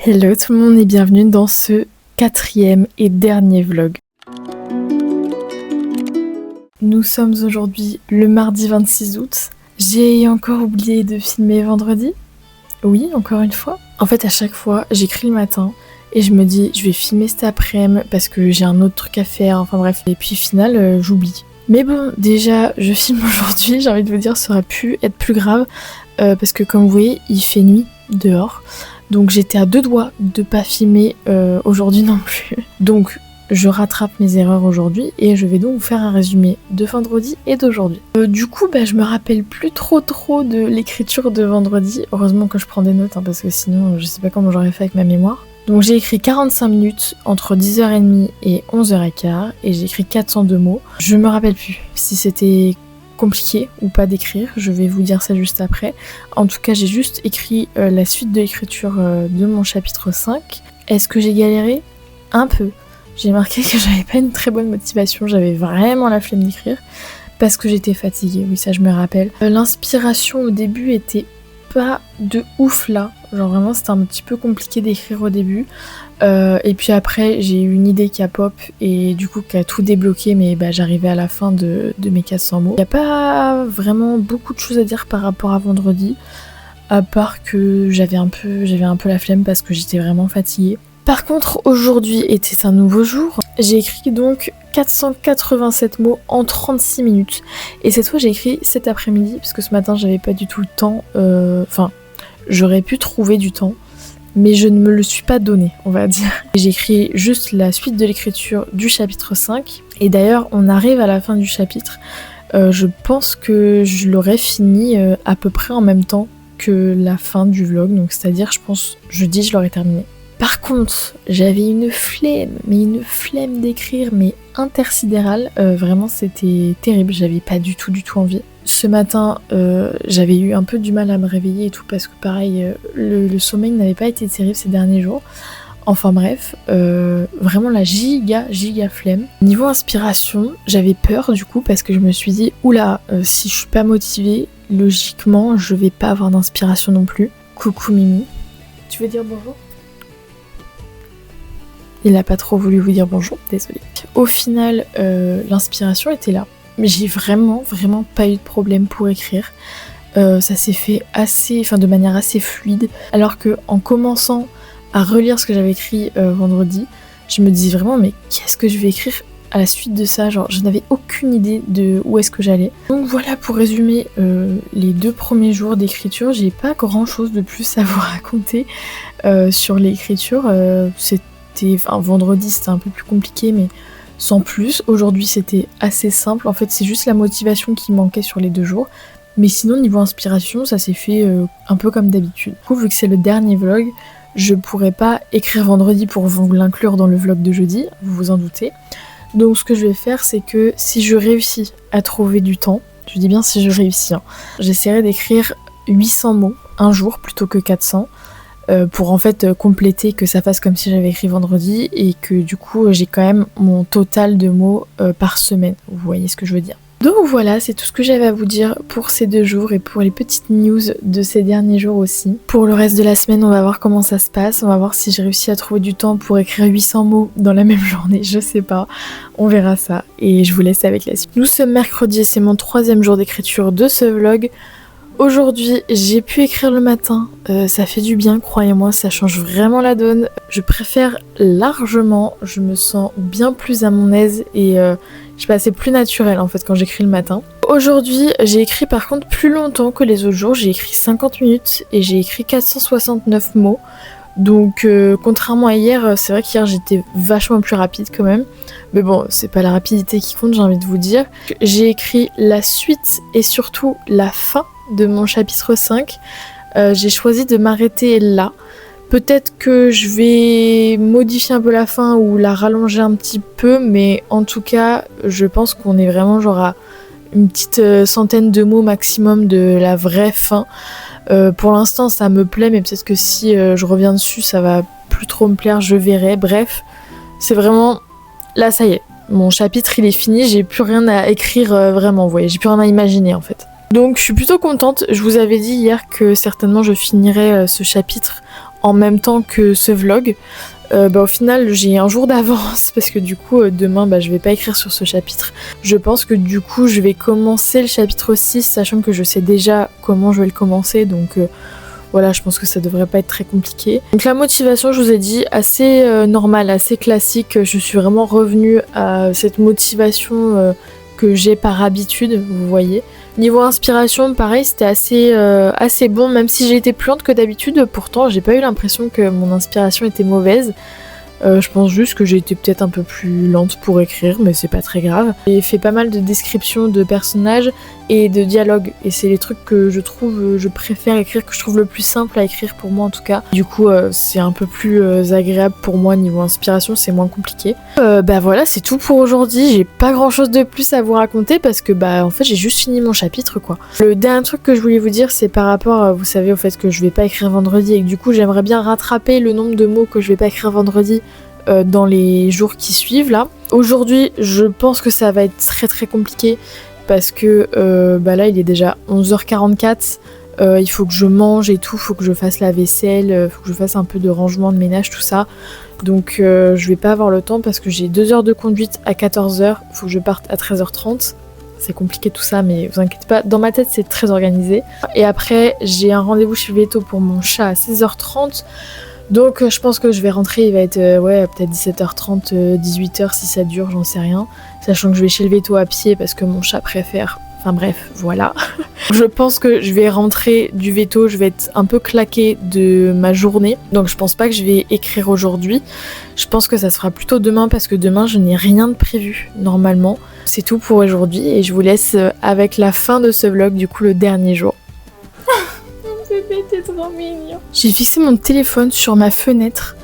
Hello tout le monde et bienvenue dans ce 4e et dernier vlog. Nous sommes aujourd'hui le mardi 26 août. J'ai encore oublié de filmer vendredi. Oui, encore une fois. En fait, à chaque fois, j'écris le matin et je me dis je vais filmer cet après-midi parce que j'ai un autre truc à faire, enfin bref. Et puis au final, j'oublie. Mais bon, déjà, je filme aujourd'hui, j'ai envie de vous dire, ça aurait pu être plus grave parce que comme vous voyez, il fait nuit dehors. Donc j'étais à deux doigts de pas filmer aujourd'hui non plus. Donc je rattrape mes erreurs aujourd'hui et je vais donc vous faire un résumé de vendredi et d'aujourd'hui. Du coup, je me rappelle plus trop de l'écriture de vendredi. Heureusement que je prends des notes parce que sinon je sais pas comment j'aurais fait avec ma mémoire. Donc j'ai écrit 45 minutes entre 10h30 et 11h15 et j'ai écrit 402 mots. Je me rappelle plus si c'était compliqué ou pas d'écrire, je vais vous dire ça juste après. En tout cas, j'ai juste écrit la suite de l'écriture de mon chapitre 5. Est-ce que j'ai galéré ? Un peu. J'ai marqué que j'avais pas une très bonne motivation, j'avais vraiment la flemme d'écrire parce que j'étais fatiguée, oui ça je me rappelle. L'inspiration au début était pas de ouf là, genre vraiment c'était un petit peu compliqué d'écrire au début. Et puis après j'ai eu une idée qui a pop et du coup qui a tout débloqué, mais j'arrivais à la fin de mes 400 mots. Il n'y a pas vraiment beaucoup de choses à dire par rapport à vendredi, à part que j'avais un peu la flemme parce que j'étais vraiment fatiguée. Par contre aujourd'hui était un nouveau jour, j'ai écrit donc 487 mots en 36 minutes et cette fois j'ai écrit cet après-midi parce que ce matin j'avais pas du tout le temps, j'aurais pu trouver du temps mais je ne me le suis pas donné, on va dire. J'ai écrit juste la suite de l'écriture du chapitre 5 et d'ailleurs on arrive à la fin du chapitre, je pense que je l'aurais fini à peu près en même temps que la fin du vlog, donc c'est-à-dire je pense jeudi je l'aurais terminé. Par contre, j'avais une flemme d'écrire, mais intersidérale. Vraiment, c'était terrible. J'avais pas du tout envie. Ce matin, j'avais eu un peu du mal à me réveiller et tout, parce que pareil, le sommeil n'avait pas été terrible ces derniers jours. Enfin bref, vraiment la giga flemme. Niveau inspiration, j'avais peur du coup, parce que je me suis dit, oula, si je suis pas motivée, logiquement, je vais pas avoir d'inspiration non plus. Coucou Mimi. Tu veux dire bonjour ? Il n'a pas trop voulu vous dire bonjour, désolée. Au final, l'inspiration était là. Mais j'ai vraiment pas eu de problème pour écrire. Ça s'est fait de manière assez fluide. Alors que en commençant à relire ce que j'avais écrit vendredi, je me disais vraiment mais qu'est-ce que je vais écrire à la suite de ça ? Genre je n'avais aucune idée de où est-ce que j'allais. Donc voilà pour résumer les 2 premiers jours d'écriture. J'ai pas grand chose de plus à vous raconter sur l'écriture. Vendredi c'était un peu plus compliqué mais sans plus. Aujourd'hui c'était assez simple, en fait c'est juste la motivation qui manquait sur les 2 jours, mais sinon niveau inspiration ça s'est fait un peu comme d'habitude. Du coup vu que c'est le dernier vlog, je pourrais pas écrire vendredi pour vous l'inclure dans le vlog de jeudi, vous vous en doutez. Donc ce que je vais faire c'est que si je réussis à trouver du temps, je dis bien si je réussis, j'essaierai d'écrire 800 mots un jour plutôt que 400, pour en fait compléter, que ça fasse comme si j'avais écrit vendredi et que du coup j'ai quand même mon total de mots par semaine, vous voyez ce que je veux dire. Donc voilà, c'est tout ce que j'avais à vous dire pour ces 2 jours et pour les petites news de ces derniers jours aussi. Pour le reste de la semaine, on va voir comment ça se passe, on va voir si j'ai réussi à trouver du temps pour écrire 800 mots dans la même journée, je sais pas, on verra ça et je vous laisse avec la suite. Nous sommes mercredi et c'est mon 3e jour d'écriture de ce vlog. Aujourd'hui, j'ai pu écrire le matin, ça fait du bien, croyez-moi, ça change vraiment la donne. Je préfère largement, je me sens bien plus à mon aise et je passe plus naturel en fait quand j'écris le matin. Aujourd'hui, j'ai écrit par contre plus longtemps que les autres jours, j'ai écrit 50 minutes et j'ai écrit 469 mots. Donc contrairement à hier, c'est vrai qu'hier j'étais vachement plus rapide quand même. Mais bon, c'est pas la rapidité qui compte, j'ai envie de vous dire. J'ai écrit la suite et surtout la fin de mon chapitre 5. J'ai choisi de m'arrêter là. Peut-être que je vais modifier un peu la fin ou la rallonger un petit peu, mais en tout cas, je pense qu'on est vraiment genre à une petite centaine de mots maximum de la vraie fin. Pour l'instant, ça me plaît, mais peut-être que si je reviens dessus, ça va plus trop me plaire, je verrai. Bref, c'est vraiment... Là, ça y est, mon chapitre, il est fini, j'ai plus rien à écrire vraiment, vous voyez, j'ai plus rien à imaginer en fait. Donc je suis plutôt contente, je vous avais dit hier que certainement je finirais ce chapitre en même temps que ce vlog. Au final j'ai un jour d'avance parce que du coup demain je vais pas écrire sur ce chapitre. Je pense que du coup je vais commencer le chapitre 6 sachant que je sais déjà comment je vais le commencer, donc voilà, je pense que ça devrait pas être très compliqué. Donc la motivation, je vous ai dit, assez normale, assez classique. Je suis vraiment revenue à cette motivation que j'ai par habitude, vous voyez. Niveau inspiration, pareil, c'était assez bon, même si j'ai été plus lente que d'habitude. Pourtant, j'ai pas eu l'impression que mon inspiration était mauvaise. Je pense juste que j'ai été peut-être un peu plus lente pour écrire, mais c'est pas très grave. J'ai fait pas mal de descriptions de personnages et de dialogues, et c'est les trucs que je préfère écrire, que je trouve le plus simple à écrire pour moi en tout cas. Du coup, c'est un peu plus agréable pour moi niveau inspiration, c'est moins compliqué. Voilà, c'est tout pour aujourd'hui. J'ai pas grand chose de plus à vous raconter parce que en fait j'ai juste fini mon chapitre quoi. Le dernier truc que je voulais vous dire, c'est par rapport, vous savez, au fait que je vais pas écrire vendredi et que du coup j'aimerais bien rattraper le nombre de mots que je vais pas écrire vendredi dans les jours qui suivent là. Aujourd'hui, je pense que ça va être très très compliqué parce que là il est déjà 11h44. Il faut que je mange et tout, faut que je fasse la vaisselle, faut que je fasse un peu de rangement, de ménage, tout ça. Donc je vais pas avoir le temps parce que j'ai 2 heures de conduite à 14h, faut que je parte à 13h30. C'est compliqué tout ça, mais vous inquiétez pas, dans ma tête c'est très organisé. Et après j'ai un rendez-vous chez Veto pour mon chat à 16h30. Donc je pense que je vais rentrer, il va être peut-être 17h30, 18h si ça dure, j'en sais rien. Sachant que je vais chez le Veto à pied parce que mon chat préfère. Enfin bref, voilà. Je pense que je vais rentrer du Veto, je vais être un peu claquée de ma journée. Donc je pense pas que je vais écrire aujourd'hui. Je pense que ça se fera plutôt demain parce que demain je n'ai rien de prévu normalement. C'est tout pour aujourd'hui et je vous laisse avec la fin de ce vlog, du coup le dernier jour. Bébé, t'es trop mignon. J'ai fixé mon téléphone sur ma fenêtre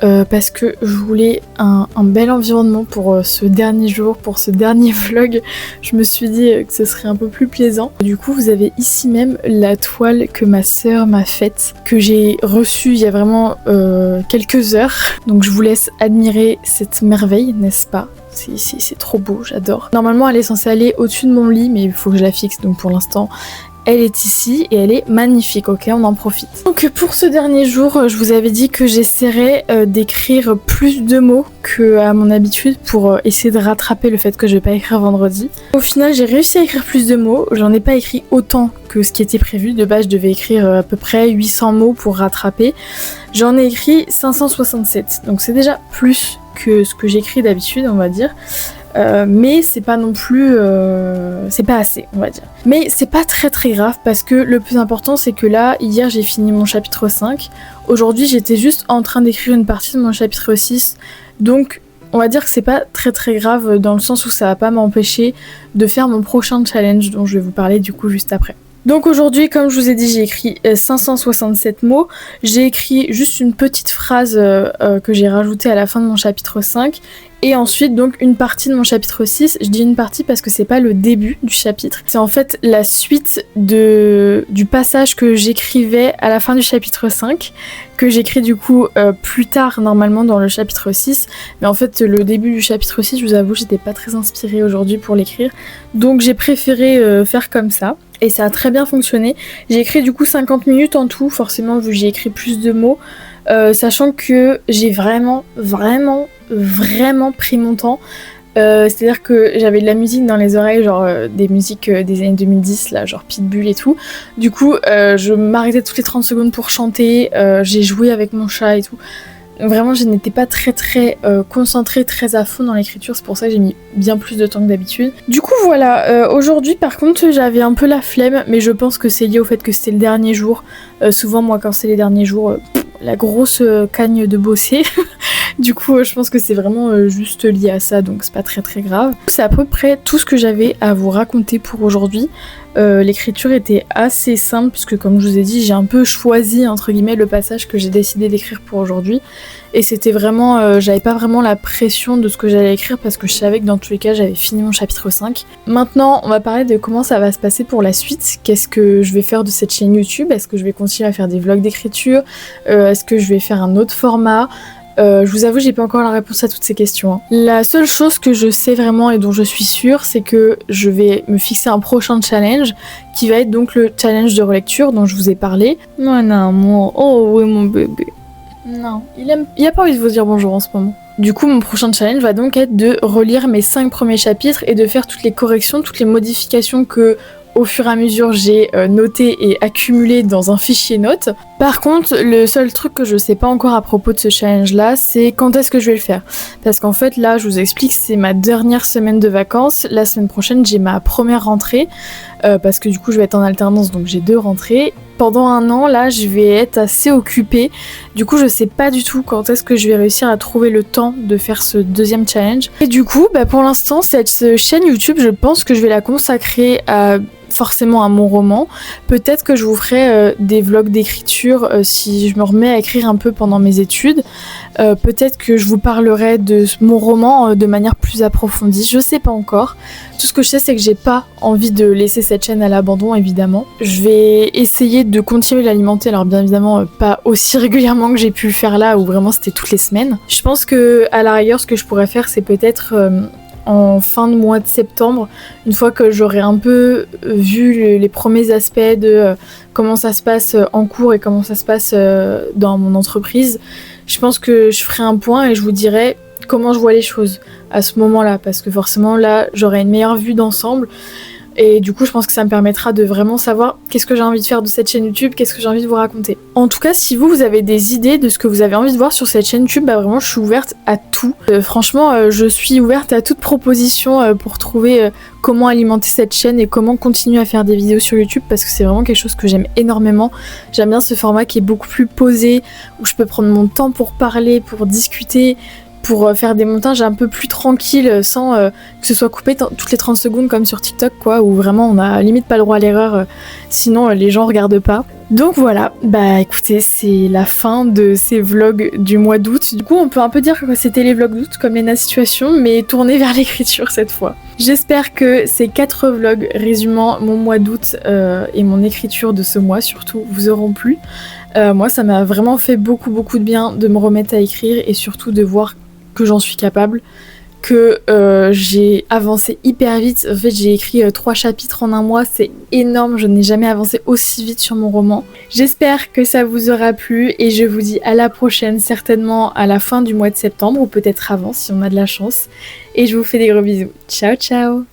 parce que je voulais un bel environnement pour ce dernier jour, pour ce dernier vlog. Je me suis dit que ce serait un peu plus plaisant. Du coup, vous avez ici même la toile que ma sœur m'a faite, que j'ai reçue il y a vraiment quelques heures. Donc je vous laisse admirer cette merveille, n'est-ce pas ? C'est trop beau, j'adore. Normalement, elle est censée aller au-dessus de mon lit, mais il faut que je la fixe, donc pour l'instant... Elle est ici et elle est magnifique, ok, on en profite. Donc pour ce dernier jour, je vous avais dit que j'essaierais d'écrire plus de mots qu'à mon habitude pour essayer de rattraper le fait que je vais pas écrire vendredi. Au final, j'ai réussi à écrire plus de mots, j'en ai pas écrit autant que ce qui était prévu. De base, je devais écrire à peu près 800 mots pour rattraper. J'en ai écrit 567, donc c'est déjà plus que ce que j'écris d'habitude, on va dire. Mais c'est pas non plus... c'est pas assez, on va dire. Mais c'est pas très très grave parce que le plus important c'est que là, hier j'ai fini mon chapitre 5. Aujourd'hui j'étais juste en train d'écrire une partie de mon chapitre 6. Donc on va dire que c'est pas très très grave dans le sens où ça va pas m'empêcher de faire mon prochain challenge dont je vais vous parler du coup juste après. Donc aujourd'hui, comme je vous ai dit, j'ai écrit 567 mots. J'ai écrit juste une petite phrase que j'ai rajoutée à la fin de mon chapitre 5. Et ensuite, donc, une partie de mon chapitre 6. Je dis une partie parce que c'est pas le début du chapitre. C'est en fait la suite du passage que j'écrivais à la fin du chapitre 5. Que j'écris du coup plus tard, normalement, dans le chapitre 6. Mais en fait, le début du chapitre 6, je vous avoue, j'étais pas très inspirée aujourd'hui pour l'écrire. Donc j'ai préféré faire comme ça. Et ça a très bien fonctionné. J'ai écrit du coup 50 minutes en tout, forcément vu que j'ai écrit plus de mots. Sachant que j'ai vraiment pris mon temps. C'est-à-dire que j'avais de la musique dans les oreilles, genre des musiques des années 2010, là, genre Pitbull et tout. Du coup, je m'arrêtais toutes les 30 secondes pour chanter. J'ai joué avec mon chat et tout. Vraiment, je n'étais pas très concentrée, très à fond dans l'écriture, c'est pour ça que j'ai mis bien plus de temps que d'habitude. Du coup voilà, aujourd'hui par contre j'avais un peu la flemme, mais je pense que c'est lié au fait que c'était le dernier jour. Souvent moi quand c'est les derniers jours, la grosse cagne de bosser. Du coup je pense que c'est vraiment juste lié à ça, donc c'est pas très grave. C'est à peu près tout ce que j'avais à vous raconter pour aujourd'hui. L'écriture était assez simple puisque comme je vous ai dit j'ai un peu choisi entre guillemets le passage que j'ai décidé d'écrire pour aujourd'hui et c'était vraiment j'avais pas vraiment la pression de ce que j'allais écrire parce que je savais que dans tous les cas j'avais fini mon chapitre 5. Maintenant on va parler de comment ça va se passer pour la suite. Qu'est-ce que je vais faire de cette chaîne YouTube? Est-ce que je vais continuer à faire des vlogs d'écriture? Est-ce que je vais faire un autre format? Je vous avoue, j'ai pas encore la réponse à toutes ces questions. Hein. La seule chose que je sais vraiment et dont je suis sûre, c'est que je vais me fixer un prochain challenge qui va être donc le challenge de relecture dont je vous ai parlé. Mon amour, oh oui mon bébé. Non, il a pas envie de vous dire bonjour en ce moment. Du coup, mon prochain challenge va donc être de relire mes 5 premiers chapitres et de faire toutes les corrections, toutes les modifications que, au fur et à mesure, j'ai notées et accumulées dans un fichier notes. Par contre, le seul truc que je sais pas encore à propos de ce challenge-là, c'est quand est-ce que je vais le faire. Parce qu'en fait, là, je vous explique, c'est ma dernière semaine de vacances. La semaine prochaine, j'ai ma première rentrée. Parce que du coup, je vais être en alternance, donc j'ai 2 rentrées. Pendant un an, là, je vais être assez occupée. Du coup, je sais pas du tout quand est-ce que je vais réussir à trouver le temps de faire ce deuxième challenge. Et du coup, pour l'instant, cette chaîne YouTube, je pense que je vais la consacrer forcément à mon roman. Peut-être que je vous ferai des vlogs d'écriture si je me remets à écrire un peu pendant mes études. Peut-être que je vous parlerai de mon roman de manière plus approfondie. Je sais pas encore. Tout ce que je sais, c'est que j'ai pas envie de laisser cette chaîne à l'abandon, évidemment. Je vais essayer de continuer de l'alimenter, alors bien évidemment pas aussi régulièrement que j'ai pu le faire là, où vraiment c'était toutes les semaines. Je pense que à la rigueur, ce que je pourrais faire, c'est peut-être en fin de mois de septembre, une fois que j'aurai un peu vu les premiers aspects de comment ça se passe en cours et comment ça se passe dans mon entreprise, je pense que je ferai un point et je vous dirai comment je vois les choses à ce moment-là, parce que forcément là j'aurai une meilleure vue d'ensemble et du coup je pense que ça me permettra de vraiment savoir qu'est-ce que j'ai envie de faire de cette chaîne YouTube, qu'est-ce que j'ai envie de vous raconter. En tout cas, si vous avez des idées de ce que vous avez envie de voir sur cette chaîne YouTube, vraiment je suis ouverte à tout. Franchement, je suis ouverte à toute proposition pour trouver comment alimenter cette chaîne et comment continuer à faire des vidéos sur YouTube, parce que c'est vraiment quelque chose que j'aime énormément. J'aime bien ce format qui est beaucoup plus posé, où je peux prendre mon temps pour parler, pour discuter, pour faire des montages un peu plus tranquilles sans que ce soit coupé toutes les 30 secondes comme sur TikTok, quoi, où vraiment on a limite pas le droit à l'erreur, sinon les gens regardent pas. Donc voilà, écoutez, c'est la fin de ces vlogs du mois d'août. Du coup, on peut un peu dire que c'était les vlogs d'août comme Lena Situation, mais tournés vers l'écriture cette fois. J'espère que ces 4 vlogs résumant mon mois d'août et mon écriture de ce mois surtout vous auront plu. Moi, ça m'a vraiment fait beaucoup de bien de me remettre à écrire et surtout de voir que j'en suis capable, que j'ai avancé hyper vite. En fait, j'ai écrit 3 chapitres en un mois, c'est énorme, je n'ai jamais avancé aussi vite sur mon roman. J'espère que ça vous aura plu et je vous dis à la prochaine, certainement à la fin du mois de septembre ou peut-être avant si on a de la chance. Et je vous fais des gros bisous. Ciao ciao.